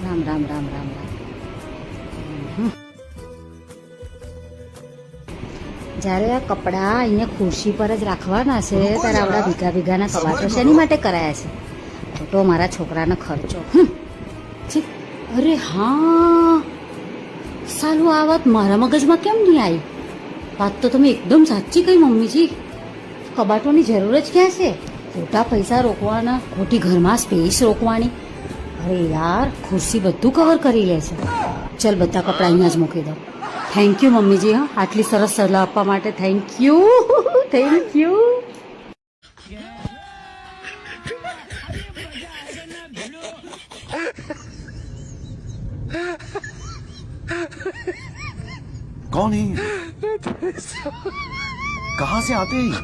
રામ રામ રામ રામ રામ. જ્યારે આ કપડાં અહીંયા ખુરશી પર જ રાખવાના છે ત્યારે આવડા ભીગા ભીગાના કબાટો શેની માટે કરાયા છે? ખોટો મારા છોકરાનો ખર્ચો. છી. અરે હા, સાલું આ વાત મારા મગજમાં કેમ નહીં આવી? વાત તો તમે એકદમ સાચી કહી મમ્મીજી. કબાટોની જરૂર જ ક્યાં છે? ખોટા પૈસા રોકવાના, ખોટી ઘરમાં સ્પેસ રોકવાની. અરે યાર, ખુરશી બધું કવર કરી લે છે. ચલ બધા કપડાં અહીંયા જ મૂકી દો. થેન્ક યુ મમ્મીજી. હા, આટલી સરસ સલાહ આપવા માટે થેન્ક યુ. Thank you. कौन है? कहाँ से आते हैं?